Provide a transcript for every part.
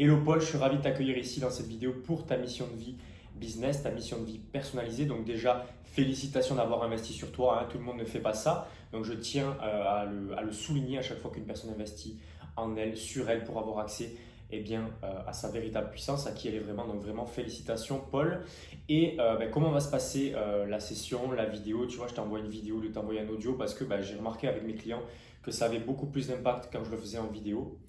Hello Paul, je suis ravi de t'accueillir ici dans cette vidéo pour ta mission de vie business, ta mission de vie personnalisée. Donc déjà, félicitations d'avoir investi sur toi, hein. Tout le monde ne fait pas ça. Donc je tiens à le souligner à chaque fois qu'une personne investit en elle, sur elle, pour avoir accès à sa véritable puissance, à qui elle est vraiment. Donc vraiment, félicitations Paul. Et comment va se passer la session, la vidéo? Tu vois, je t'envoie une vidéo, de t'envoyer un audio parce que j'ai remarqué avec mes clients que ça avait beaucoup plus d'impact quand je le faisais en vidéo.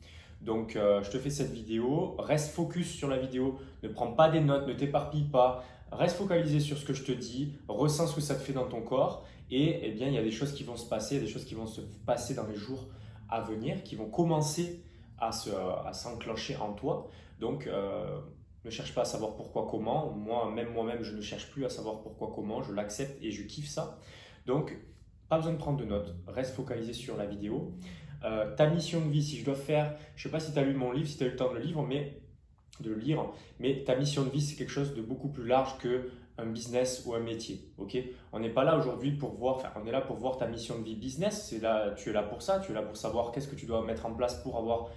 Donc, je te fais cette vidéo. Reste focus sur la vidéo. Ne prends pas des notes, ne t'éparpille pas. Reste focalisé sur ce que je te dis. Ressens ce que ça te fait dans ton corps. Et il y a des choses qui vont se passer, des choses qui vont se passer dans les jours à venir, qui vont commencer à s'enclencher en toi. Donc, ne cherche pas à savoir pourquoi, comment. Moi-même, je ne cherche plus à savoir pourquoi, comment. Je l'accepte et je kiffe ça. Donc, pas besoin de prendre de notes. Reste focalisé sur la vidéo. Ta mission de vie, si je dois faire, je ne sais pas si tu as lu mon livre, si tu as eu le temps de le lire, mais ta mission de vie, c'est quelque chose de beaucoup plus large que un business ou un métier. Ok, on n'est pas là aujourd'hui pour voir, enfin, on est là pour voir ta mission de vie business. C'est là, tu es là pour ça, tu es là pour savoir qu'est-ce que tu dois mettre en place pour avoir,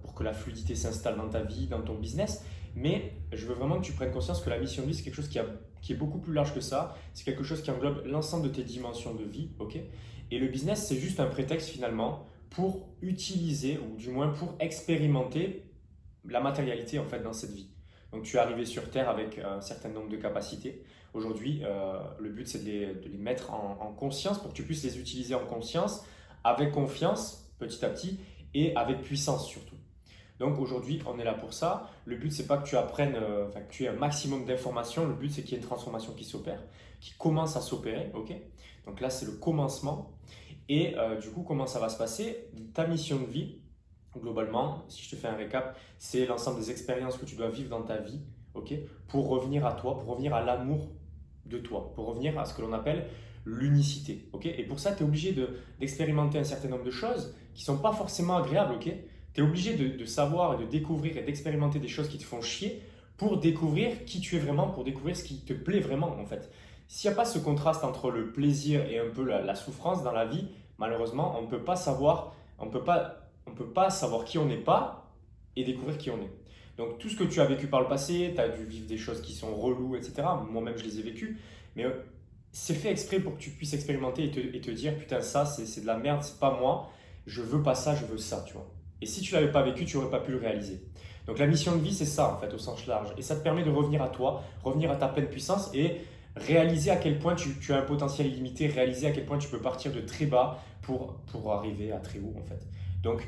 pour que la fluidité s'installe dans ta vie, dans ton business. Mais je veux vraiment que tu prennes conscience que la mission de vie, c'est quelque chose qui est beaucoup plus large que ça. C'est quelque chose qui englobe l'ensemble de tes dimensions de vie. Ok, et le business, c'est juste un prétexte finalement pour utiliser, ou du moins pour expérimenter la matérialité en fait dans cette vie. Donc tu es arrivé sur Terre avec un certain nombre de capacités. Aujourd'hui, le but c'est de les mettre en conscience pour que tu puisses les utiliser en conscience, avec confiance petit à petit et avec puissance surtout. Donc aujourd'hui, on est là pour ça. Le but, c'est pas que tu apprennes, que tu aies un maximum d'informations. Le but, c'est qu'il y ait une transformation qui s'opère, qui commence à s'opérer. Ok, donc là, c'est le commencement. Et du coup, comment ça va se passer? Ta mission de vie, globalement, si je te fais un récap, c'est l'ensemble des expériences que tu dois vivre dans ta vie, ok, pour revenir à toi, pour revenir à l'amour de toi, pour revenir à ce que l'on appelle l'unicité. Ok, et pour ça, tu es obligé d'expérimenter un certain nombre de choses qui ne sont pas forcément agréables. Ok, tu es obligé de savoir et de découvrir et d'expérimenter des choses qui te font chier pour découvrir qui tu es vraiment, pour découvrir ce qui te plaît vraiment en fait. S'il n'y a pas ce contraste entre le plaisir et un peu la souffrance dans la vie, malheureusement, on ne peut pas savoir, on peut pas savoir qui on n'est pas et découvrir qui on est. Donc tout ce que tu as vécu par le passé, tu as dû vivre des choses qui sont reloues, etc. Moi-même, je les ai vécues, mais c'est fait exprès pour que tu puisses expérimenter et te dire, putain, ça, c'est de la merde, c'est pas moi, je veux pas ça, je veux ça, tu vois. Et si tu l'avais pas vécu, tu n'aurais pas pu le réaliser. Donc la mission de vie, c'est ça, en fait, au sens large. Et ça te permet de revenir à toi, revenir à ta pleine puissance et réaliser à quel point tu as un potentiel illimité, réaliser à quel point tu peux partir de très bas pour arriver à très haut, en fait. Donc,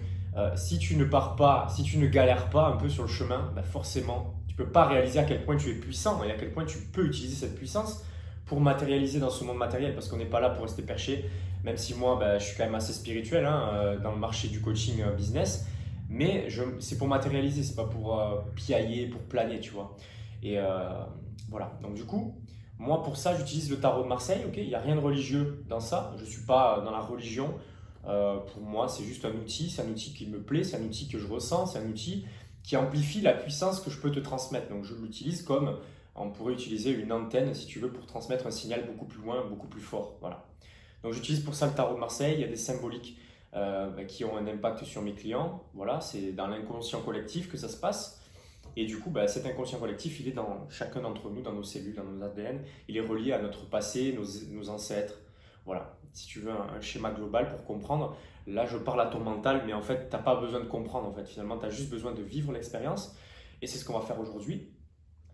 si tu ne pars pas, si tu ne galères pas un peu sur le chemin, forcément, tu ne peux pas réaliser à quel point tu es puissant et à quel point tu peux utiliser cette puissance pour matérialiser dans ce monde matériel, parce qu'on n'est pas là pour rester perché, même si moi, je suis quand même assez spirituel dans le marché du coaching business, mais c'est pour matérialiser, c'est pas pour piailler, pour planer, tu vois. Et voilà, donc du coup, moi pour ça, j'utilise le tarot de Marseille, ok, il n'y a rien de religieux dans ça, je ne suis pas dans la religion. Pour moi, c'est juste un outil, c'est un outil qui me plaît, c'est un outil que je ressens, c'est un outil qui amplifie la puissance que je peux te transmettre. Donc je l'utilise comme on pourrait utiliser une antenne, si tu veux, pour transmettre un signal beaucoup plus loin, beaucoup plus fort. Voilà. Donc j'utilise pour ça le tarot de Marseille, il y a des symboliques qui ont un impact sur mes clients. Voilà, c'est dans l'inconscient collectif que ça se passe. Et du coup, cet inconscient collectif, il est dans chacun d'entre nous, dans nos cellules, dans nos ADN. Il est relié à notre passé, nos ancêtres. Voilà, si tu veux un schéma global pour comprendre. Là, je parle à ton mental, mais en fait, tu n'as pas besoin de comprendre. En fait, finalement, tu as juste besoin de vivre l'expérience. Et c'est ce qu'on va faire aujourd'hui.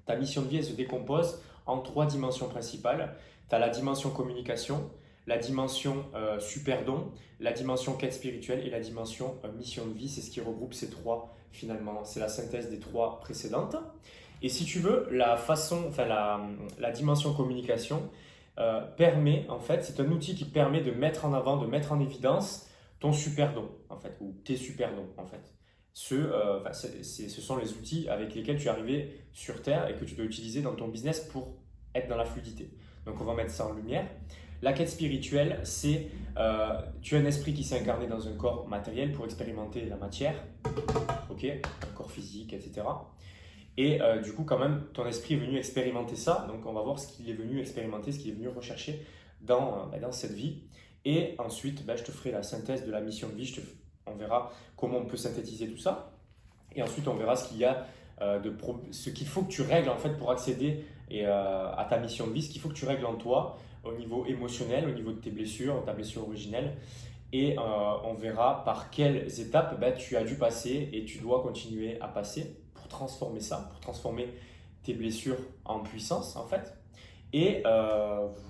Ta mission de vie, elle se décompose en 3 dimensions principales. Tu as la dimension communication, la dimension super don, la dimension quête spirituelle et la dimension mission de vie. C'est ce qui regroupe ces 3 finalement. C'est la synthèse des 3 précédentes. Et si tu veux, la dimension communication permet, en fait, c'est un outil qui permet de mettre en avant, de mettre en évidence ton super don, en fait, ou tes super dons, en fait. Ce sont les outils avec lesquels tu es arrivé sur Terre et que tu dois utiliser dans ton business pour être dans la fluidité. Donc on va mettre ça en lumière. La quête spirituelle, c'est tu as un esprit qui s'est incarné dans un corps matériel pour expérimenter la matière, ok, un corps physique, etc. Et du coup, quand même, ton esprit est venu expérimenter ça. Donc on va voir ce qu'il est venu expérimenter, ce qu'il est venu rechercher dans cette vie. Et ensuite, je te ferai la synthèse de la mission de vie. On verra comment on peut synthétiser tout ça. Et ensuite, on verra ce qu'il faut que tu règles en fait pour accéder à ta mission de vie, ce qu'il faut que tu règles en toi au niveau émotionnel, au niveau de tes blessures, ta blessure originelle. Et on verra par quelles étapes tu as dû passer et tu dois continuer à passer pour transformer ça, pour transformer tes blessures en puissance en fait. Et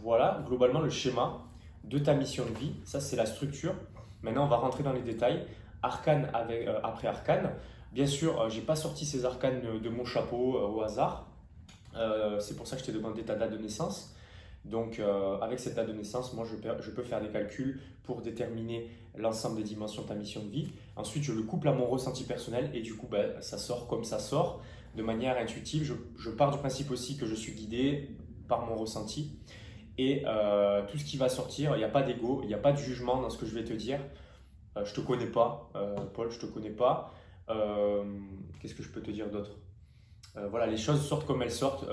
voilà globalement le schéma de ta mission de vie. Ça, c'est la structure. Maintenant, on va rentrer dans les détails. Arcane après arcane. Bien sûr, j'ai pas sorti ces arcanes de mon chapeau au hasard. C'est pour ça que je t'ai demandé ta date de naissance. Donc, avec cette date de naissance, moi, je peux faire des calculs pour déterminer l'ensemble des dimensions de ta mission de vie. Ensuite, je le couple à mon ressenti personnel et du coup, ça sort comme ça sort, de manière intuitive. Je pars du principe aussi que je suis guidé par mon ressenti. Et tout ce qui va sortir, il n'y a pas d'ego, il n'y a pas de jugement dans ce que je vais te dire. Je ne te connais pas, Paul, je ne te connais pas. Qu'est-ce que je peux te dire d'autre? Voilà, les choses sortent comme elles sortent.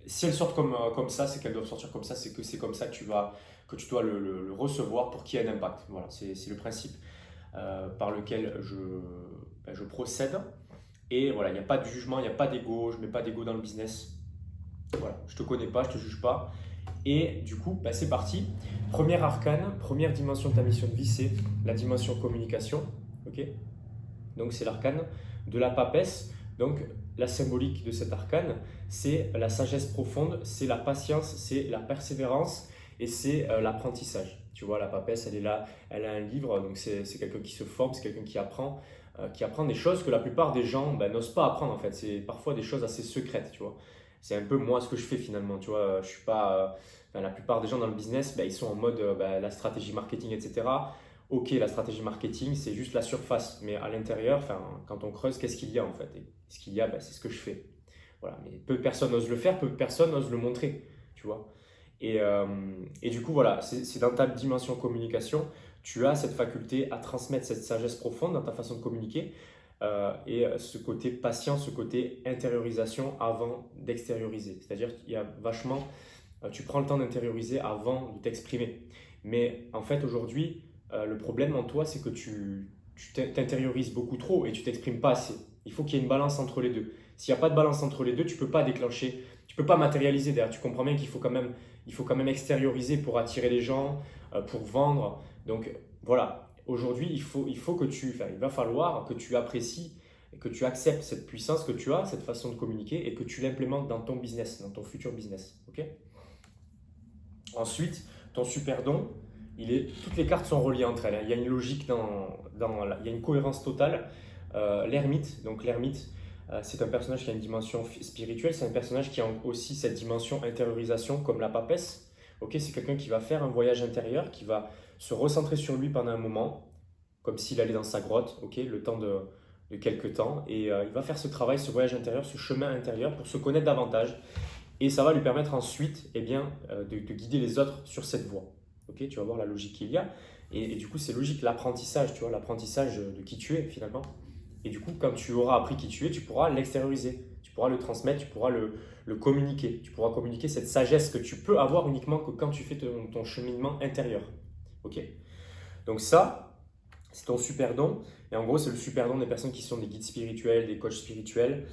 Si elles sortent comme ça, c'est qu'elles doivent sortir comme ça, c'est que c'est comme ça que tu dois le recevoir pour qu'il y ait un impact. Voilà, c'est le principe par lequel je procède. Et voilà, il n'y a pas de jugement, il n'y a pas d'ego, je ne mets pas d'ego dans le business. Voilà, je ne te connais pas, je ne te juge pas. Et du coup, c'est parti. Première arcane, première dimension de ta mission de vie, c'est la dimension communication. Okay, donc c'est l'arcane de la papesse. Donc la symbolique de cet arcane, c'est la sagesse profonde, c'est la patience, c'est la persévérance et c'est l'apprentissage. Tu vois, la papesse, elle est là, elle a un livre, donc c'est quelqu'un qui se forme, c'est quelqu'un qui apprend des choses que la plupart des gens n'osent pas apprendre en fait. C'est parfois des choses assez secrètes, tu vois. C'est un peu moi ce que je fais finalement, tu vois. Je suis pas, la plupart des gens dans le business, ils sont en mode la stratégie marketing, etc. Ok, la stratégie marketing, c'est juste la surface, mais à l'intérieur, quand on creuse, qu'est-ce qu'il y a en fait? Et ce qu'il y a, c'est ce que je fais. Voilà, mais peu de personnes osent le faire, peu de personnes osent le montrer, tu vois. Et du coup, voilà, c'est dans ta dimension communication, tu as cette faculté à transmettre cette sagesse profonde dans ta façon de communiquer et ce côté patient, ce côté intériorisation avant d'extérioriser. C'est-à-dire qu'il y a vachement, tu prends le temps d'intérioriser avant de t'exprimer. Mais en fait, aujourd'hui, le problème en toi, c'est que tu t'intériorises beaucoup trop et tu t'exprimes pas assez. Il faut qu'il y ait une balance entre les deux. S'il n'y a pas de balance entre les deux, tu ne peux pas déclencher, tu ne peux pas matérialiser derrière. Tu comprends bien qu'il faut quand même extérioriser pour attirer les gens, pour vendre. Donc voilà, aujourd'hui, il va falloir que tu apprécies et que tu acceptes cette puissance que tu as, cette façon de communiquer et que tu l'implémentes dans ton business, dans ton futur business. Okay. Ensuite, ton super don, toutes les cartes sont reliées entre elles. Hein. Il y a une logique, il y a une cohérence totale. L'ermite, donc l'ermite, c'est un personnage qui a une dimension spirituelle, c'est un personnage qui a aussi cette dimension intériorisation comme la papesse. Okay, c'est quelqu'un qui va faire un voyage intérieur, qui va se recentrer sur lui pendant un moment, comme s'il allait dans sa grotte, okay, le temps de quelques temps, et il va faire ce travail, ce voyage intérieur, ce chemin intérieur pour se connaître davantage, et ça va lui permettre ensuite de guider les autres sur cette voie. Okay, tu vas voir la logique qu'il y a, et du coup c'est logique, l'apprentissage, tu vois, l'apprentissage de qui tu es finalement. Et du coup, quand tu auras appris qui tu es, tu pourras l'extérioriser, tu pourras le transmettre, tu pourras le communiquer. Tu pourras communiquer cette sagesse que tu peux avoir uniquement que quand tu fais ton cheminement intérieur. Ok. Donc ça, c'est ton super don. Et en gros, c'est le super don des personnes qui sont des guides spirituels, des coachs spirituels,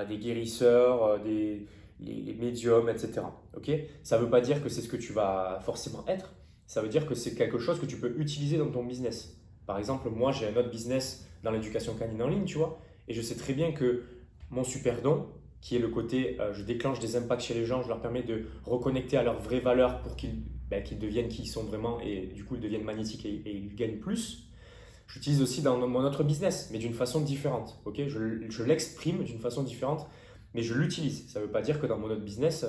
des guérisseurs, les médiums, etc. Ok. Ça ne veut pas dire que c'est ce que tu vas forcément être. Ça veut dire que c'est quelque chose que tu peux utiliser dans ton business. Par exemple, moi, j'ai un autre business dans l'éducation canine en ligne, tu vois. Et je sais très bien que mon super don, qui est le côté je déclenche des impacts chez les gens, je leur permets de reconnecter à leurs vraies valeurs pour qu'ils deviennent qui ils sont vraiment et du coup ils deviennent magnétiques et ils gagnent plus. J'utilise aussi dans mon autre business, mais d'une façon différente. Okay, je l'exprime d'une façon différente, mais je l'utilise. Ça ne veut pas dire que dans mon autre business,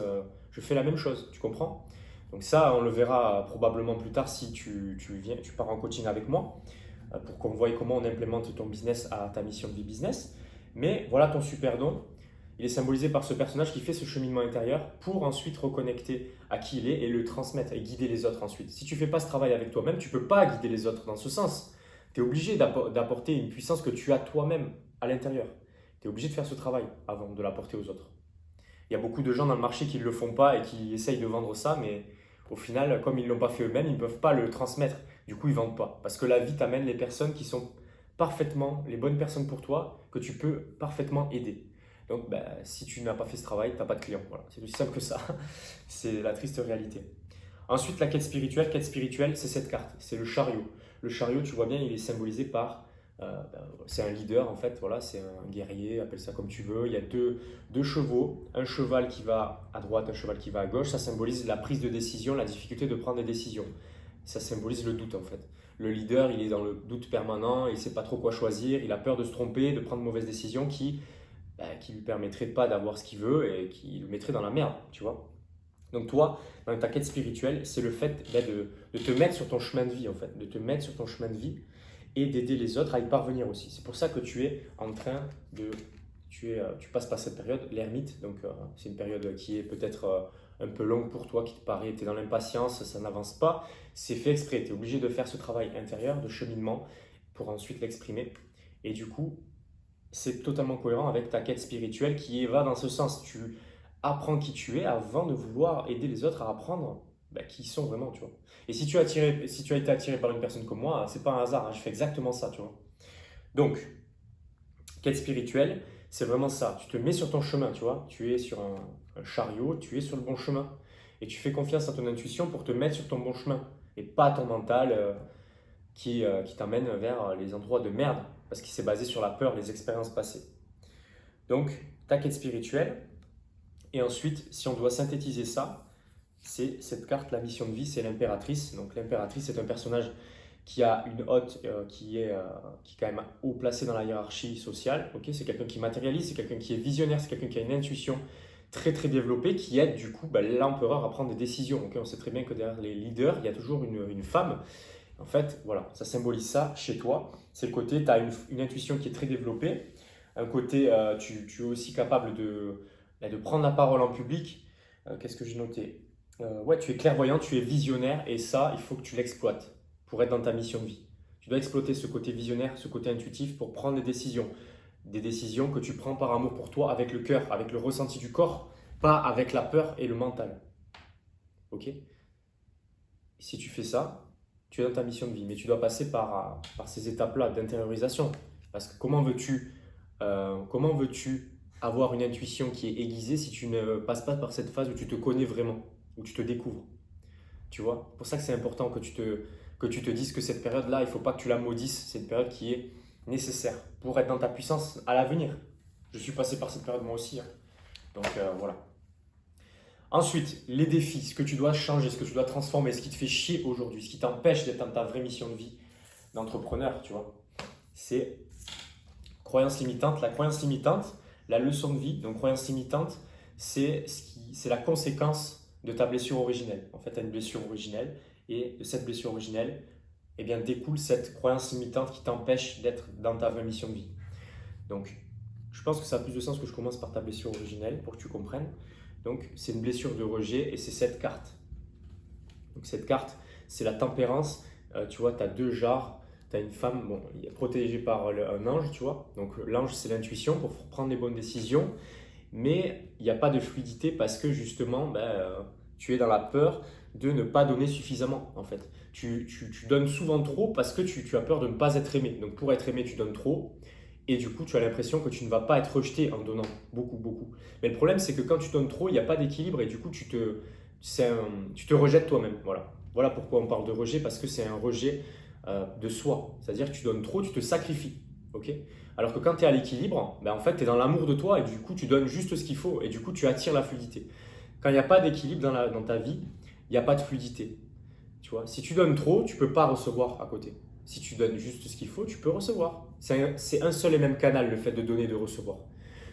je fais la même chose, tu comprends? Donc ça, on le verra probablement plus tard si tu pars en coaching avec moi, pour qu'on voie comment on implémente ton business à ta mission de vie business. Mais voilà ton super don. Il est symbolisé par ce personnage qui fait ce cheminement intérieur pour ensuite reconnecter à qui il est et le transmettre et guider les autres ensuite. Si tu ne fais pas ce travail avec toi-même, tu ne peux pas guider les autres dans ce sens. Tu es obligé d'apporter une puissance que tu as toi-même à l'intérieur. Tu es obligé de faire ce travail avant de l'apporter aux autres. Il y a beaucoup de gens dans le marché qui ne le font pas et qui essayent de vendre ça, mais au final, comme ils ne l'ont pas fait eux-mêmes, ils ne peuvent pas le transmettre. Du coup, ils ne vendent pas. Parce que la vie t'amène les personnes qui sont parfaitement les bonnes personnes pour toi que tu peux parfaitement aider. Donc, si tu n'as pas fait ce travail, tu n'as pas de client. Voilà, c'est aussi simple que ça. C'est la triste réalité. Ensuite, la quête spirituelle. Quête spirituelle, c'est cette carte, c'est le chariot. Le chariot, tu vois bien, il est symbolisé par, c'est un leader en fait, voilà, c'est un guerrier, appelle ça comme tu veux. Il y a deux chevaux, un cheval qui va à droite, un cheval qui va à gauche. Ça symbolise la prise de décision, la difficulté de prendre des décisions. Ça symbolise le doute en fait. Le leader, il est dans le doute permanent, il ne sait pas trop quoi choisir, il a peur de se tromper, de prendre de mauvaises décisions qui lui permettrait pas d'avoir ce qu'il veut et qui le mettrait dans la merde, tu vois. Donc toi, dans ta quête spirituelle, c'est le fait de te mettre sur ton chemin de vie, en fait, de te mettre sur ton chemin de vie et d'aider les autres à y parvenir aussi. C'est pour ça que tu es en train de... Tu passes par cette période, l'ermite, donc c'est une période qui est peut-être un peu longue pour toi, qui te paraît, tu es dans l'impatience, ça n'avance pas. C'est fait exprès, tu es obligé de faire ce travail intérieur de cheminement pour ensuite l'exprimer. Et du coup, c'est totalement cohérent avec ta quête spirituelle qui va dans ce sens. Tu apprends qui tu es avant de vouloir aider les autres à apprendre qui ils sont vraiment, tu vois. Et si tu as été attiré par une personne comme moi, c'est pas un hasard, hein, je fais exactement ça, tu vois. Donc, quête spirituelle, c'est vraiment ça. Tu te mets sur ton chemin, tu vois. Tu es sur un chariot, tu es sur le bon chemin. Et tu fais confiance à ton intuition pour te mettre sur ton bon chemin. Et pas à ton mental qui t'emmène vers les endroits de merde parce qu'il s'est basé sur la peur, les expériences passées. Donc, ta quête spirituelle. Et ensuite, si on doit synthétiser ça, c'est cette carte, la mission de vie, c'est l'impératrice. Donc, l'impératrice, c'est un personnage qui a une hôte qui est quand même haut placé dans la hiérarchie sociale. Okay, c'est quelqu'un qui matérialise, c'est quelqu'un qui est visionnaire, c'est quelqu'un qui a une intuition très très développée qui aide du coup l'empereur à prendre des décisions. Okay, on sait très bien que derrière les leaders, il y a toujours une femme. En fait, voilà, ça symbolise ça chez toi. C'est le côté, tu as une intuition qui est très développée. Un côté, tu es aussi capable de prendre la parole en public. Qu'est-ce que j'ai noté? Ouais, tu es clairvoyant, tu es visionnaire et ça, il faut que tu l'exploites pour être dans ta mission de vie. Tu dois exploiter ce côté visionnaire, ce côté intuitif pour prendre des décisions. Des décisions que tu prends par amour pour toi, avec le cœur, avec le ressenti du corps, pas avec la peur et le mental. Ok? Si tu fais ça, tu es dans ta mission de vie, mais tu dois passer par ces étapes-là d'intériorisation. Parce que comment veux-tu avoir une intuition qui est aiguisée si tu ne passes pas par cette phase où tu te connais vraiment, où tu te découvres? Tu vois? C'est pour ça que c'est important que tu te dises que cette période-là, il ne faut pas que tu la maudisses. C'est une période qui est nécessaire pour être dans ta puissance à l'avenir. Je suis passé par cette période moi aussi, hein. Donc voilà. Ensuite, les défis, ce que tu dois changer, ce que tu dois transformer, ce qui te fait chier aujourd'hui, ce qui t'empêche d'être dans ta vraie mission de vie d'entrepreneur, tu vois. C'est croyance limitante. La croyance limitante, la leçon de vie, donc croyance limitante, c'est la conséquence de ta blessure originelle. En fait, tu as une blessure originelle et de cette blessure originelle, eh bien, découle cette croyance limitante qui t'empêche d'être dans ta vraie mission de vie. Donc, je pense que ça a plus de sens que je commence par ta blessure originelle pour que tu comprennes. Donc, c'est une blessure de rejet et c'est cette carte. Donc, cette carte, c'est la tempérance. Tu vois, tu as deux jarres. Tu as une femme protégée par un ange, tu vois. Donc, l'ange, c'est l'intuition pour prendre les bonnes décisions. Mais il n'y a pas de fluidité parce que justement, tu es dans la peur de ne pas donner suffisamment, en fait. Tu donnes souvent trop parce que tu as peur de ne pas être aimé. Donc, pour être aimé, tu donnes trop. Et du coup, tu as l'impression que tu ne vas pas être rejeté en donnant beaucoup, beaucoup. Mais le problème, c'est que quand tu donnes trop, il n'y a pas d'équilibre et du coup, tu te rejettes toi-même. Voilà. Voilà pourquoi on parle de rejet, parce que c'est un rejet de soi. C'est-à-dire que tu donnes trop, tu te sacrifies. Okay, alors que quand tu es à l'équilibre, en fait, tu es dans l'amour de toi et du coup, tu donnes juste ce qu'il faut et du coup, tu attires la fluidité. Quand il n'y a pas d'équilibre dans ta vie, il n'y a pas de fluidité. Tu vois, si tu donnes trop, tu ne peux pas recevoir à côté. Si tu donnes juste ce qu'il faut, tu peux recevoir. C'est un seul et même canal, le fait de donner et de recevoir.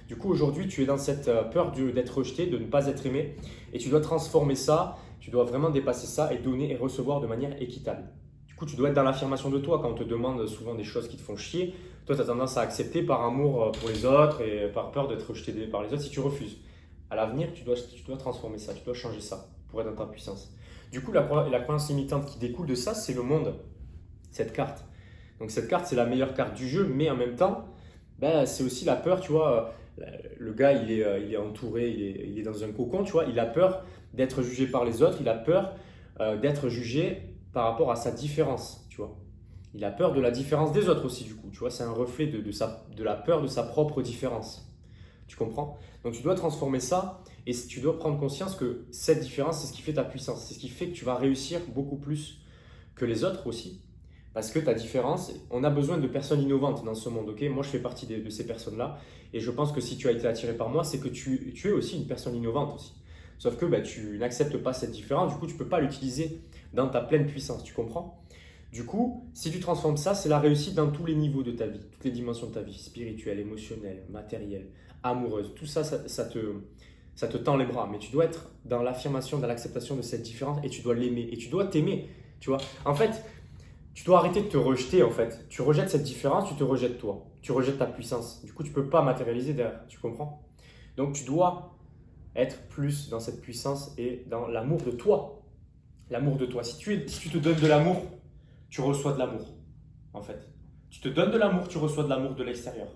Du coup, aujourd'hui, tu es dans cette peur d'être rejeté, de ne pas être aimé. Et tu dois transformer ça, tu dois vraiment dépasser ça et donner et recevoir de manière équitable. Du coup, tu dois être dans l'affirmation de toi quand on te demande souvent des choses qui te font chier. Toi, tu as tendance à accepter par amour pour les autres et par peur d'être rejeté par les autres si tu refuses. À l'avenir, tu dois transformer ça, tu dois changer ça pour être dans ta puissance. Du coup, la croyance limitante qui découle de ça, c'est le monde. Cette carte. Donc cette carte, c'est la meilleure carte du jeu, mais en même temps, c'est aussi la peur, tu vois. Le gars, il est entouré, il est dans un cocon, tu vois. Il a peur d'être jugé par les autres, il a peur d'être jugé par rapport à sa différence, tu vois. Il a peur de la différence des autres aussi, du coup. Tu vois, c'est un reflet de la peur de sa propre différence. Tu comprends? Donc tu dois transformer ça et tu dois prendre conscience que cette différence, c'est ce qui fait ta puissance. C'est ce qui fait que tu vas réussir beaucoup plus que les autres aussi. Parce que ta différence, on a besoin de personnes innovantes dans ce monde, ok? Moi, je fais partie de ces personnes-là. Et je pense que si tu as été attiré par moi, c'est que tu es aussi une personne innovante aussi. Sauf que tu n'acceptes pas cette différence, du coup, tu ne peux pas l'utiliser dans ta pleine puissance, tu comprends? Du coup, si tu transformes ça, c'est la réussite dans tous les niveaux de ta vie, toutes les dimensions de ta vie, spirituelle, émotionnelle, matérielle, amoureuse. Tout ça, ça te tend les bras. Mais tu dois être dans l'affirmation, dans l'acceptation de cette différence et tu dois l'aimer. Et tu dois t'aimer, tu vois. En fait, tu dois arrêter de te rejeter, en fait. Tu rejettes cette différence, tu te rejettes toi. Tu rejettes ta puissance. Du coup, tu ne peux pas matérialiser derrière, tu comprends? Donc, tu dois être plus dans cette puissance et dans l'amour de toi. L'amour de toi. Si tu te donnes de l'amour, tu reçois de l'amour, en fait. Tu te donnes de l'amour, tu reçois de l'amour de l'extérieur.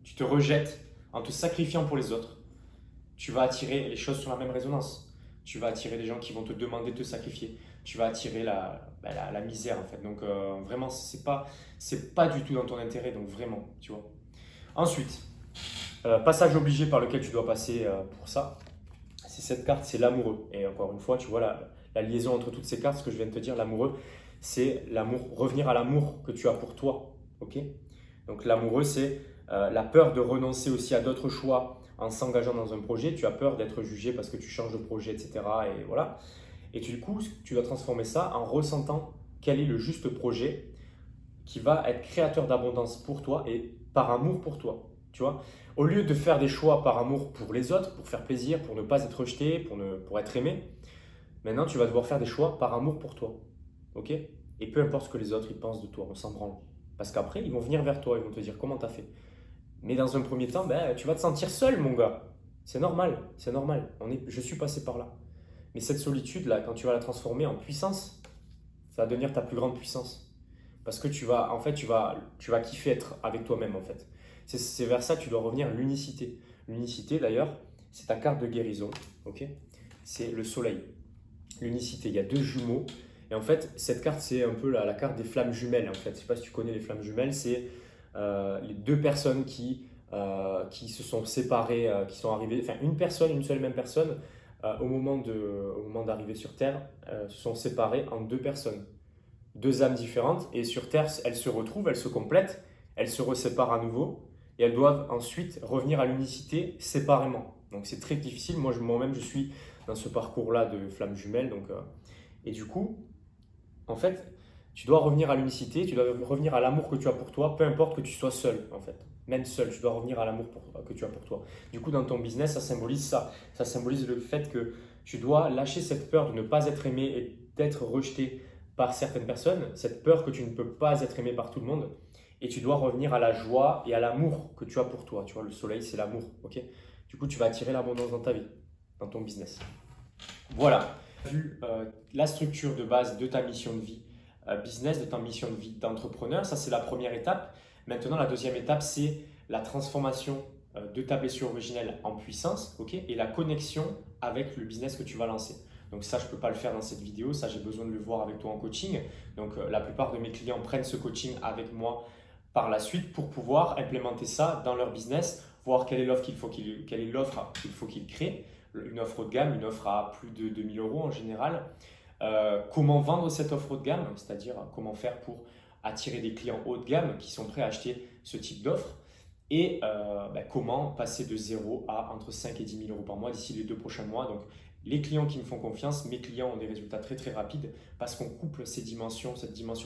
Tu te rejettes en te sacrifiant pour les autres. Tu vas attirer les choses sur la même résonance. Tu vas attirer des gens qui vont te demander de te sacrifier. Tu vas attirer la misère, en fait. Donc, vraiment, c'est pas du tout dans ton intérêt. Donc, vraiment, tu vois. Ensuite, passage obligé par lequel tu dois passer pour ça, c'est cette carte, c'est l'amoureux. Et encore une fois, tu vois la liaison entre toutes ces cartes, ce que je viens de te dire, l'amoureux, c'est l'amour, revenir à l'amour que tu as pour toi. Ok? Donc l'amoureux, c'est la peur de renoncer aussi à d'autres choix en s'engageant dans un projet. Tu as peur d'être jugé parce que tu changes de projet, etc. Et voilà. Et du coup, tu dois transformer ça en ressentant quel est le juste projet qui va être créateur d'abondance pour toi et par amour pour toi. Tu vois? Au lieu de faire des choix par amour pour les autres, pour faire plaisir, pour ne pas être rejeté, pour être aimé, maintenant tu vas devoir faire des choix par amour pour toi. Ok? Et peu importe ce que les autres ils pensent de toi, on s'en branle. Parce qu'après, ils vont venir vers toi, ils vont te dire comment tu as fait. Mais dans un premier temps, tu vas te sentir seul, mon gars. C'est normal, c'est normal. Je suis passé par là. Mais cette solitude-là, quand tu vas la transformer en puissance, ça va devenir ta plus grande puissance. Parce que tu vas kiffer être avec toi-même, en fait. C'est vers ça que tu dois revenir, l'unicité. L'unicité, d'ailleurs, c'est ta carte de guérison. Ok? C'est le soleil. L'unicité, il y a deux jumeaux. Et en fait, cette carte, c'est un peu la carte des flammes jumelles. En fait, je ne sais pas si tu connais les flammes jumelles, c'est les deux personnes qui se sont séparées, qui sont arrivées, enfin une personne, une seule et même personne, au moment d'arriver sur Terre, se sont séparées en deux personnes, deux âmes différentes. Et sur Terre, elles se retrouvent, elles se complètent, elles se reséparent à nouveau. Et elles doivent ensuite revenir à l'unicité séparément. Donc c'est très difficile. Moi-même, je suis dans ce parcours-là de flammes jumelles. Et du coup, en fait, tu dois revenir à l'unicité, tu dois revenir à l'amour que tu as pour toi, peu importe que tu sois seul, en fait. Même seul, tu dois revenir à l'amour que tu as pour toi. Du coup, dans ton business, ça symbolise ça. Ça symbolise le fait que tu dois lâcher cette peur de ne pas être aimé et d'être rejeté par certaines personnes, cette peur que tu ne peux pas être aimé par tout le monde. Et tu dois revenir à la joie et à l'amour que tu as pour toi. Tu vois, le soleil, c'est l'amour, ok? Du coup, tu vas attirer l'abondance dans ta vie, dans ton business. Voilà, vu la structure de base de ta mission de vie business, de ta mission de vie d'entrepreneur, ça c'est la première étape. Maintenant, la deuxième étape, c'est la transformation de ta blessure originelle en puissance, ok, et la connexion avec le business que tu vas lancer. Donc ça, je ne peux pas le faire dans cette vidéo, ça j'ai besoin de le voir avec toi en coaching. Donc la plupart de mes clients prennent ce coaching avec moi par la suite pour pouvoir implémenter ça dans leur business, voir quelle est l'offre qu'il faut qu'ils créent, une offre haut de gamme, une offre à plus de 2000 € en général. Comment vendre cette offre haut de gamme, c'est-à-dire comment faire pour attirer des clients haut de gamme qui sont prêts à acheter ce type d'offre et comment passer de 0 à entre 5 et 10 000 € par mois d'ici les 2 prochains mois. Donc les clients qui me font confiance, mes clients ont des résultats très très rapides parce qu'on couple cette dimension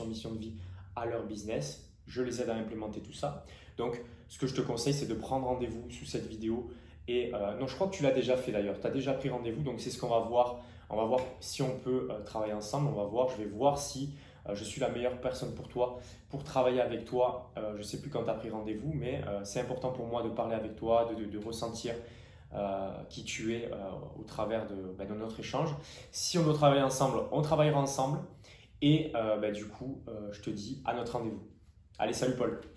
mission de vie à leur business. Je les aide à implémenter tout ça. Donc ce que je te conseille, c'est de prendre rendez-vous sous cette vidéo. Et non, je crois que tu l'as déjà fait d'ailleurs, tu as déjà pris rendez-vous, donc c'est ce qu'on va voir. On va voir si on peut travailler ensemble, je vais voir si je suis la meilleure personne pour toi, pour travailler avec toi. Je ne sais plus quand tu as pris rendez-vous, mais c'est important pour moi de parler avec toi, de ressentir qui tu es au travers de notre échange. Si on doit travailler ensemble, on travaillera ensemble. Et du coup, je te dis à notre rendez-vous. Allez, salut Paul!